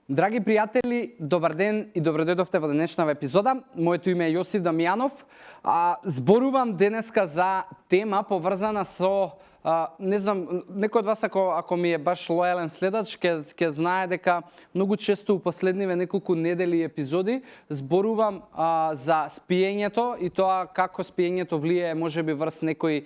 Драги пријатели, добар ден и добро дојдовте во денешната епизода. Моето име е Јосиф Дамјанов. Зборувам денеска за тема поврзана со не знам, некој од вас ако ми е баш лојален следач, ќе знае дека многу често у последниве неколку недели и епизоди зборувам за спиењето и тоа како спиењето влијае можеби врз некои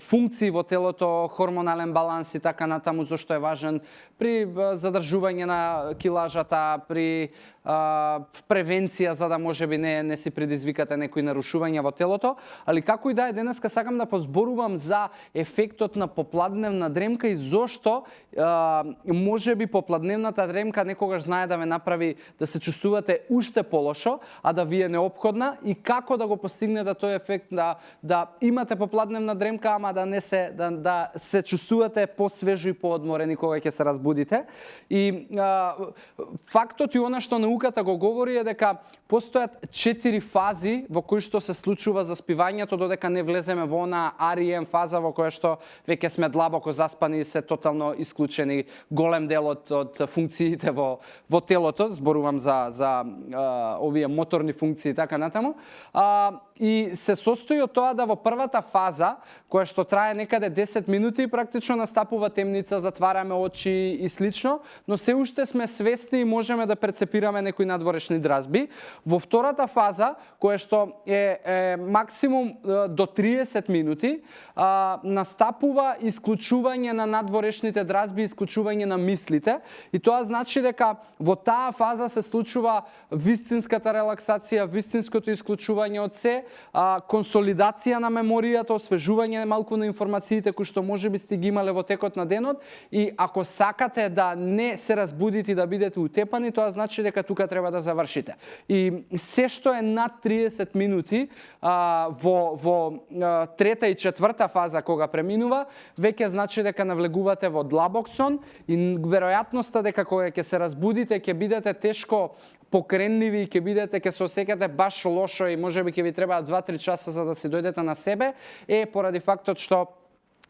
функции во телото, хормонален баланс и така натаму, зашто е важен при задржување на килажата, при превенција за да можеби не си предизвикате некои нарушувања во телото, али како и да е, денеска сакам да позборувам за ефектот на попладневна дремка и зошто можеби попладневната дремка некогаш знае да ве направи да се чувствувате уште полошо, а да ви е неопходна и како да го постигнете тој ефект да имате попладневна дремка, ама да се чувствувате посвежи и поодморени кога ќе се разбудите. И фактот и она што науката го говори е дека постојат 4 фази во кои што се случува заспивањето додека не влеземе во она REM фаза во која што веќе сме длабоко заспани и се тотално исклучени голем дел од функциите во телото, зборувам за овие моторни функции и така натаму. И се состои од тоа да во првата фаза, која што трае некаде 10 минути, практично настапува темница, затвараме очи и слично, но се уште сме свесни и можеме да прецепираме некои надворешни дразби. Во втората фаза, која што е максимум до 30 минути, настапува исклучување на надворешните дразби, исклучување на мислите, и тоа значи дека во таа фаза се случува вистинската релаксација, вистинското исклучување од се, консолидација на меморијата, освежување малку на информациите кои што можеби сте ги имале во текот на денот, и ако сакате да не се разбудите и да бидете утепани, тоа значи дека тука треба да завршите. И се што е над 30 минути во трета и четврта фаза кога преминува, веќе значи дека навлегувате во длабок сон и веројатноста дека кога ќе се разбудите ќе бидете тешко покренливи и ќе се осеќате баш лошо и можеби ќе ви требаат 2-3 часа за да се дојдете на себе, е поради фактот што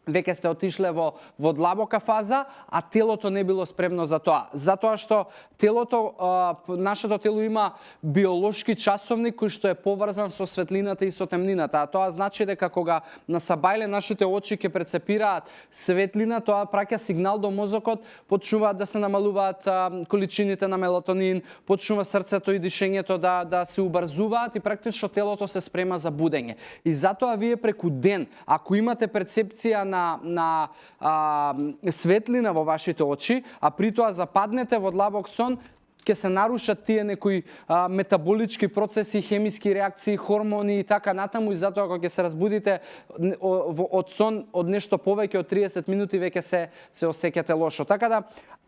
веќе сте отишле во длабока фаза, а телото не било спремно за тоа. Затоа што нашето тело има биолошки часовник кој што е поврзан со светлината и со темнината. А тоа значи дека кога на сабајле нашите очи ќе прецепираат светлина, тоа праќа сигнал до мозокот, почнуваат да се намалуваат количините на мелатонин, почнува срцето и дишењето да се убрзуваат и практично телото се спрема за будење. И затоа вие преку ден, ако имате перцепција на светлина во вашите очи, а при тоа западнете во длабок сон, ќе се нарушат тие некои метаболички процеси, хемиски реакции, хормони и така натаму, и затоа кога ќе се разбудите од сон од нешто повеќе од 30 минути веќе се осеќате лошо. Така да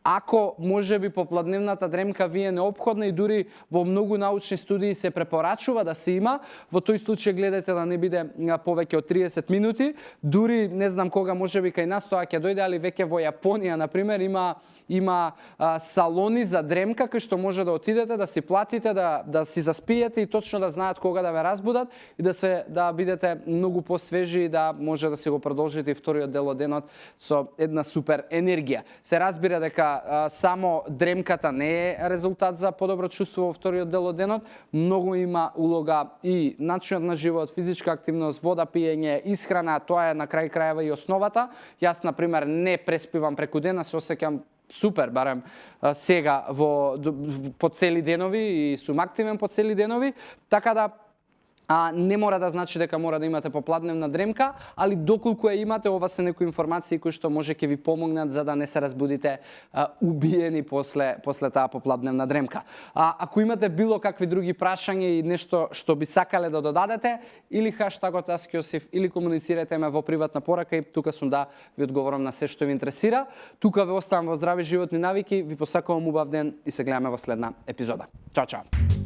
ако можеби попладневната дремка ви е неопходна и дури во многу научни студии се препорачува да се има, во тој случај гледате да не биде повеќе од 30 минути. Дури не знам кога можеби кај нас тоа ќе дојде, али веќе во Јапонија на пример има салони за дремка кај што може да отидете, да си платите, да си заспиете и точно да знаат кога да ве разбудат и да бидете многу посвежи и да може да си го продолжите и вториот дел од денот со една супер енергија. Се разбира дека само дремката не е резултат за подобро чувство во вториот дел од денот, многу има улога и начинот на живот, физичка активност, вода пиење, исхрана, тоа е на крај крајава и основата. Јас на пример не преспивам преку дена, се осеќам супер, барем сега по цели денови и сум активен по цели денови, така да не мора да значи дека мора да имате попладневна дремка, али доколку ја имате, ова се некои информации кои што може ќе ви помогнат за да не се разбудите убиени после таа попладневна дремка. Ако имате било какви други прашања и нешто што би сакале да додадете, или хаштагот #AskJosif, или комуницирате ме во приватна порака и тука сум да ви одговорам на се што ви интересира. Тука ве оставам во здрави животни навики, ви посакувам убав ден и се гледаме во следна епизода. Чао, чао!